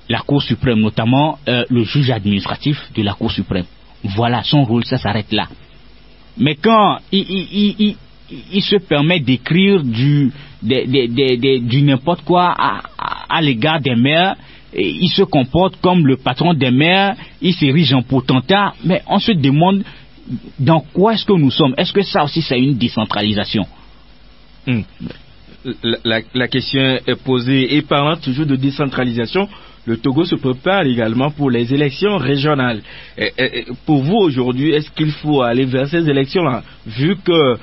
la Cour suprême, notamment le juge administratif de la Cour suprême. Voilà, son rôle, ça s'arrête là. Mais quand il se permet d'écrire du n'importe quoi à l'égard des maires, il se comporte comme le patron des maires, il s'érige en potentat, mais on se demande dans quoi est-ce que nous sommes. Est-ce que ça aussi c'est une décentralisation? La question est posée. Et parlant toujours de décentralisation, le Togo se prépare également pour les élections régionales. Pour vous aujourd'hui, est-ce qu'il faut aller vers ces élections-là? Vu que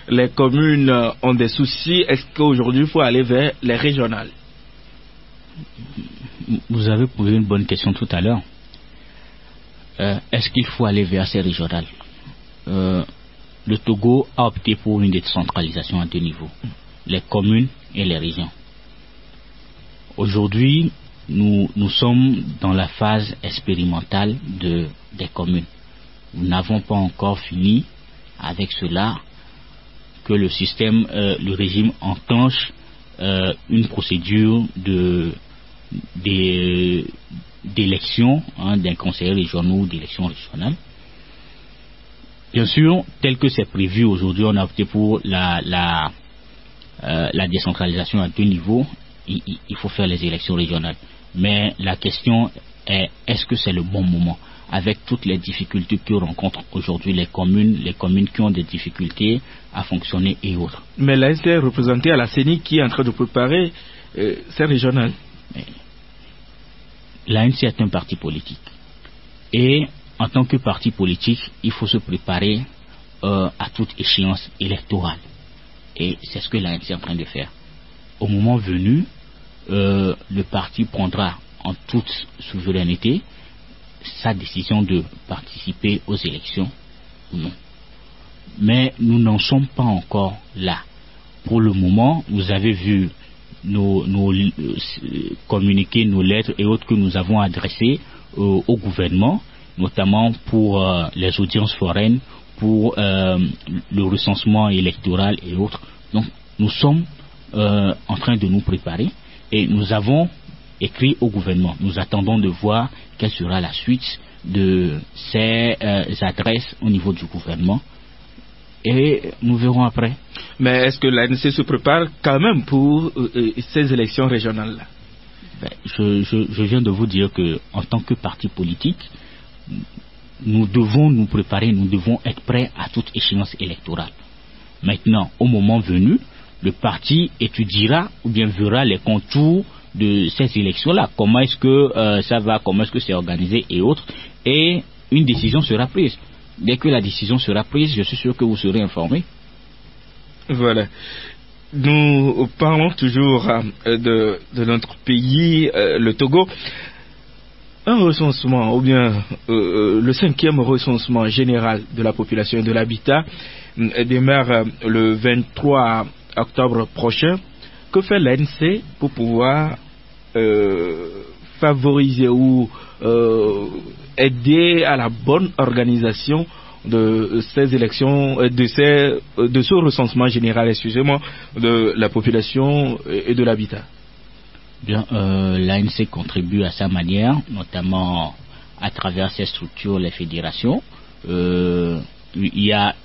les communes ont des soucis, est-ce qu'aujourd'hui il faut aller vers les régionales? Vous avez posé une bonne question tout à l'heure. Est-ce qu'il faut aller vers ces régionales? Le Togo a opté pour une décentralisation à 2 niveaux, les communes et les régions. Aujourd'hui, nous sommes dans la phase expérimentale des communes. Nous n'avons pas encore fini avec cela que le système, le régime enclenche une procédure d'élection d'un conseiller régional ou d'élection régionale. Bien sûr, tel que c'est prévu aujourd'hui, on a opté pour la décentralisation à 2 niveaux. Il faut faire les élections régionales. Mais la question est, est-ce que c'est le bon moment? Avec toutes les difficultés que rencontrent aujourd'hui les communes qui ont des difficultés à fonctionner et autres. Mais l'ANC est représentée à la CENI qui est en train de préparer ces régionales. L'ANC est un parti politique. Et en tant que parti politique, il faut se préparer à toute échéance électorale. Et c'est ce que l'ANC est en train de faire. Au moment venu, le parti prendra en toute souveraineté sa décision de participer aux élections ou non. Mais nous n'en sommes pas encore là. Pour le moment, vous avez vu nos communiqués, nos lettres et autres que nous avons adressés au gouvernement, notamment pour les audiences foraines, pour le recensement électoral et autres. Donc nous sommes en train de nous préparer et nous avons écrit au gouvernement. Nous attendons de voir quelle sera la suite de ces adresses au niveau du gouvernement et nous verrons après. Mais est-ce que l'ANC se prépare quand même pour ces élections régionales-là? Je viens de vous dire que en tant que parti politique, nous devons nous préparer, nous devons être prêts à toute échéance électorale. Maintenant, au moment venu, le parti étudiera ou bien verra les contours de ces élections-là. Comment est-ce que ça va, comment est-ce que c'est organisé et autres. Et une décision sera prise. Dès que la décision sera prise, je suis sûr que vous serez informés. Voilà. Nous parlons toujours de notre pays, le Togo. Un recensement, ou bien le 5e recensement général de la population et de l'habitat démarre le 23 octobre prochain. Que fait l'ANC pour pouvoir favoriser ou aider à la bonne organisation de ces élections, de ce recensement général, excusez-moi, de la population et de l'habitat? Bien, l'ANC contribue à sa manière, notamment à travers ses structures, les fédérations. Il y a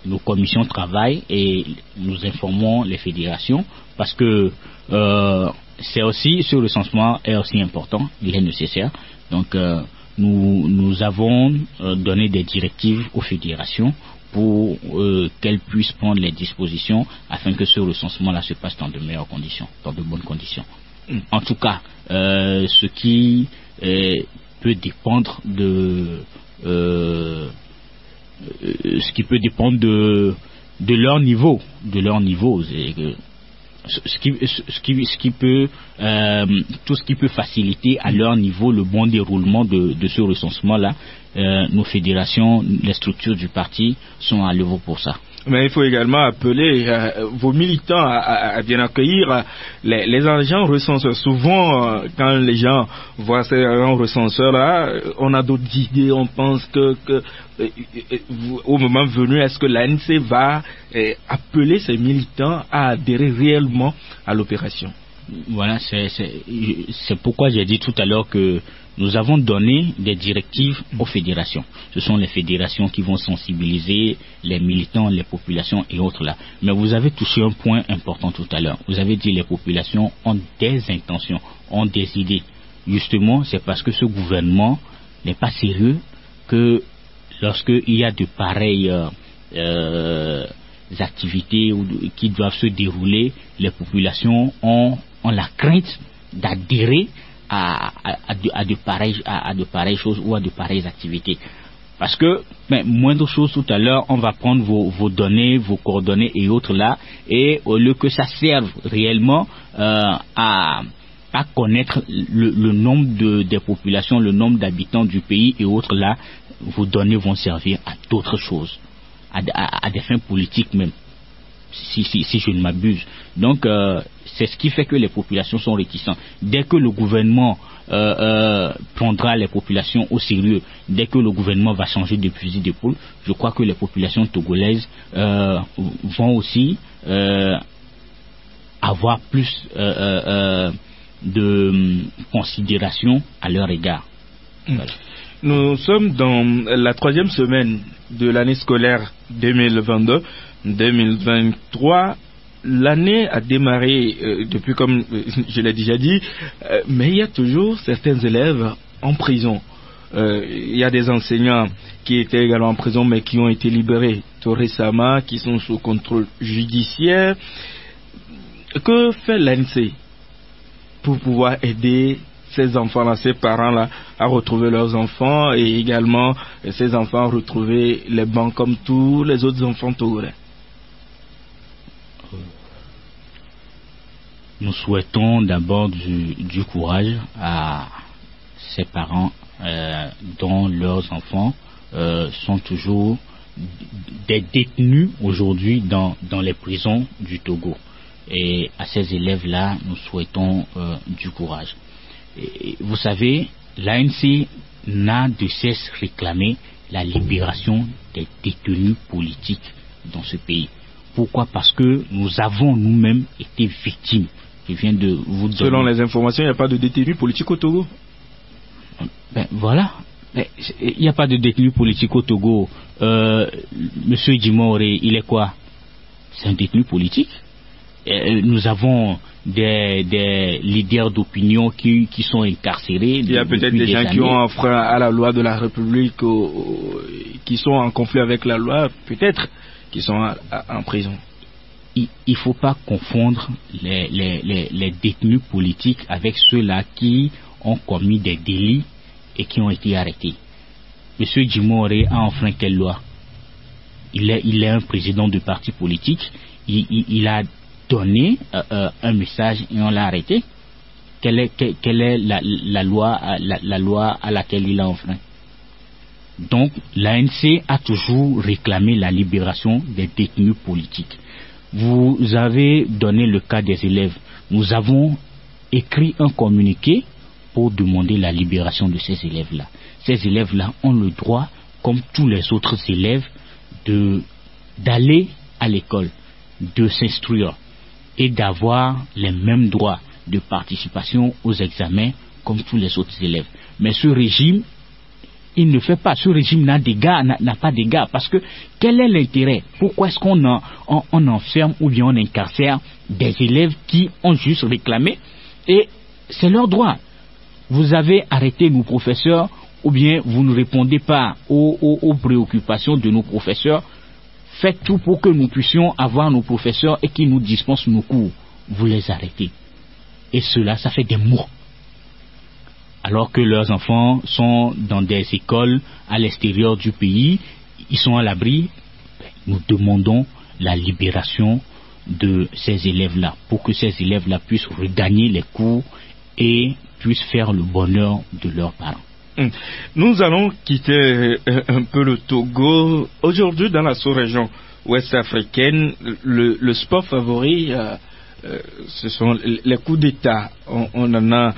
nos commissions de travail et nous informons les fédérations parce que c'est aussi, ce recensement est aussi important, il est nécessaire. Donc nous avons donné des directives aux fédérations pour qu'elles puissent prendre les dispositions afin que ce recensement-là se passe dans de meilleures conditions, dans de bonnes conditions. En tout cas, ce qui peut dépendre de leur niveau, tout ce qui peut faciliter à leur niveau le bon déroulement de ce recensement-là. Nos fédérations, les structures du parti sont à l'œuvre pour ça. Mais il faut également appeler vos militants à bien accueillir les agents recenseurs. Souvent, quand les gens voient ces agents recenseurs-là, on a d'autres idées. On pense que au moment venu, est-ce que l'ANC va appeler ses militants à adhérer réellement à l'opération? Voilà, c'est pourquoi j'ai dit tout à l'heure que nous avons donné des directives aux fédérations. Ce sont les fédérations qui vont sensibiliser les militants, les populations et autres là. Mais vous avez touché un point important tout à l'heure. Vous avez dit les populations ont des intentions, ont des idées. Justement, c'est parce que ce gouvernement n'est pas sérieux que lorsqu'il y a de pareilles activités qui doivent se dérouler, les populations ont la crainte d'adhérer à de pareilles choses ou à de pareilles activités. Parce que, moindre chose tout à l'heure, on va prendre vos données, vos coordonnées et autres là, et au lieu que ça serve réellement à connaître le nombre des populations, le nombre d'habitants du pays et autres là, vos données vont servir à d'autres choses, à des fins politiques même, si je ne m'abuse. Donc, c'est ce qui fait que les populations sont réticentes. Dès que le gouvernement prendra les populations au sérieux, dès que le gouvernement va changer de fusil d'épaule, je crois que les populations togolaises vont aussi avoir plus de considération à leur égard. Voilà. Nous sommes dans la 3e semaine de l'année scolaire 2022-2023. L'année a démarré depuis, comme je l'ai déjà dit, mais il y a toujours certains élèves en prison. Il y a des enseignants qui étaient également en prison mais qui ont été libérés tout récemment, qui sont sous contrôle judiciaire. Que fait l'ANC pour pouvoir aider ces enfants-là, ces parents-là, à retrouver leurs enfants et également ces enfants à retrouver les bancs comme tous les autres enfants togolais? Nous souhaitons d'abord du courage à ces parents dont leurs enfants sont toujours des détenus aujourd'hui dans les prisons du Togo. Et à ces élèves-là, nous souhaitons du courage. Et vous savez, l'ANC n'a de cesse réclamé la libération des détenus politiques dans ce pays. Pourquoi? Parce que nous avons nous-mêmes été victimes. Je viens de vous donner... Selon les informations, il n'y a pas de détenus politiques au Togo. Voilà. Il n'y a pas de détenus politiques au Togo. Monsieur Djimoré, il est quoi? C'est un détenu politique. Nous avons des leaders d'opinion qui sont incarcérés. Il y a peut-être des gens qui ont enfreint à la loi de la République, qui sont en conflit avec la loi, peut-être, qui sont en prison. Il ne faut pas confondre les détenus politiques avec ceux-là qui ont commis des délits et qui ont été arrêtés. Monsieur Djimoré a enfreint quelle loi? Il est un président de parti politique. Il a donné un message et on l'a arrêté. Quelle est la loi à laquelle il a enfreint? Donc l'ANC a toujours réclamé la libération des détenus politiques. Vous avez donné le cas des élèves. Nous avons écrit un communiqué pour demander la libération de ces élèves-là. Ces élèves-là ont le droit, comme tous les autres élèves, d'aller à l'école, de s'instruire et d'avoir les mêmes droits de participation aux examens comme tous les autres élèves. Mais ce régime, il ne fait pas. Ce régime n'a pas d'égard. Parce que quel est l'intérêt? Pourquoi est-ce qu'on enferme ou bien on incarcère des élèves qui ont juste réclamé? Et c'est leur droit. Vous avez arrêté nos professeurs ou bien vous ne répondez pas aux préoccupations de nos professeurs. Faites tout pour que nous puissions avoir nos professeurs et qu'ils nous dispensent nos cours. Vous les arrêtez. Et cela, ça fait des mois. Alors que leurs enfants sont dans des écoles à l'extérieur du pays, ils sont à l'abri. Nous demandons la libération de ces élèves-là pour que ces élèves-là puissent regagner les cours et puissent faire le bonheur de leurs parents. Nous allons quitter un peu le Togo. Aujourd'hui, dans la sous-région ouest africaine, le sport favori, ce sont les coups d'État. On en a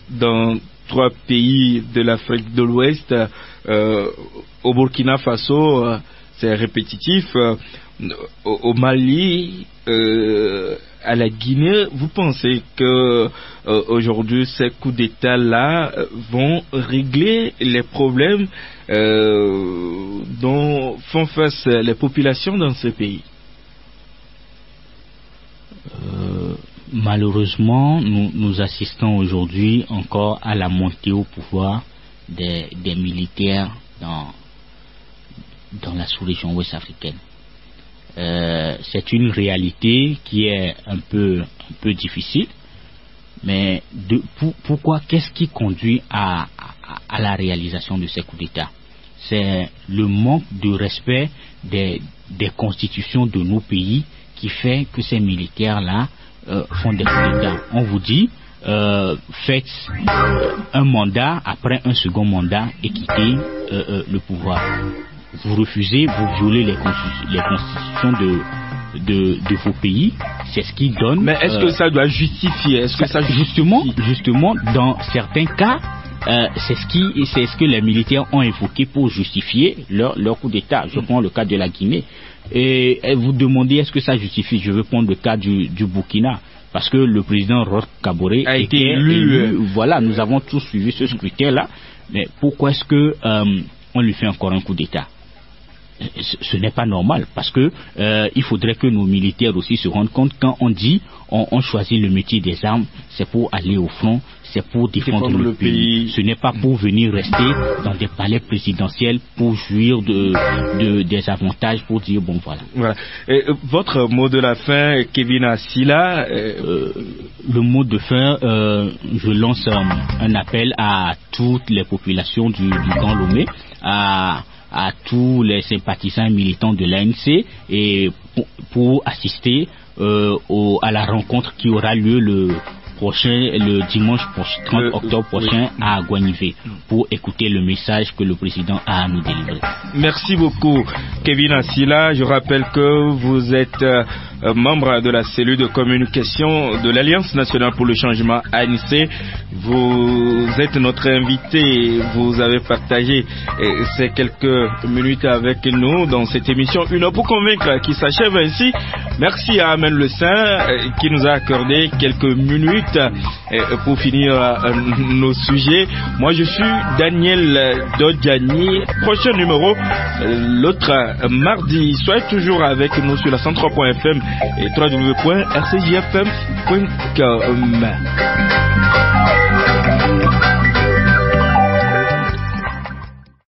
dans 3 pays de l'Afrique de l'Ouest. Au Burkina Faso, c'est répétitif. Au Mali, à la Guinée, vous pensez que aujourd'hui ces coups d'État-là vont régler les problèmes dont font face les populations dans ce pays? Malheureusement, nous assistons aujourd'hui encore à la montée au pouvoir des militaires dans la sous-région ouest africaine. C'est une réalité qui est un peu difficile, mais pourquoi, qu'est-ce qui conduit à la réalisation de ces coups d'État? C'est le manque de respect des constitutions de nos pays qui fait que ces militaires-là font des coups d'État. On vous dit, faites un mandat, après un second mandat, et quittez le pouvoir. Vous refusez, vous violez les constitutions de vos pays. C'est ce qui donne. Mais est-ce que ça doit justifier? Justement, dans certains cas, c'est ce que les militaires ont évoqué pour justifier leur coup d'État. Je prends le cas de la Guinée. Et vous demandez est-ce que ça justifie? Je veux prendre le cas du Burkina. Parce que le président Roch Kaboré a été élu. Voilà, nous avons tous suivi ce scrutin-là. Mais pourquoi est-ce que on lui fait encore un coup d'État? Ce n'est pas normal, parce que il faudrait que nos militaires aussi se rendent compte, quand on dit on choisit le métier des armes, c'est pour aller au front, c'est pour défendre le pays. Ce n'est pas pour venir rester dans des palais présidentiels pour jouir des avantages, pour dire bon voilà. Et votre mot de la fin, Kevin Asila? Le mot de fin, je lance un appel à toutes les populations du Grand Lomé, à tous les sympathisants et militants de l'ANC, et pour assister à la rencontre qui aura lieu le dimanche 30 octobre prochain à Guanivé, pour écouter le message que le président a à nous délivrer. Merci beaucoup, Kevin Asila. Je rappelle que vous êtes membre de la cellule de communication de l'Alliance nationale pour le changement ANC. Vous êtes notre invité. Vous avez partagé ces quelques minutes avec nous dans cette émission Une heure pour convaincre, qui s'achève ainsi. Merci à Amen Le Saint qui nous a accordé quelques minutes pour finir nos sujets. Moi je suis Daniel Dodjani. Prochain numéro l'autre mardi. Soyez toujours avec nous sur la 103.fm et www.rcjfm.com.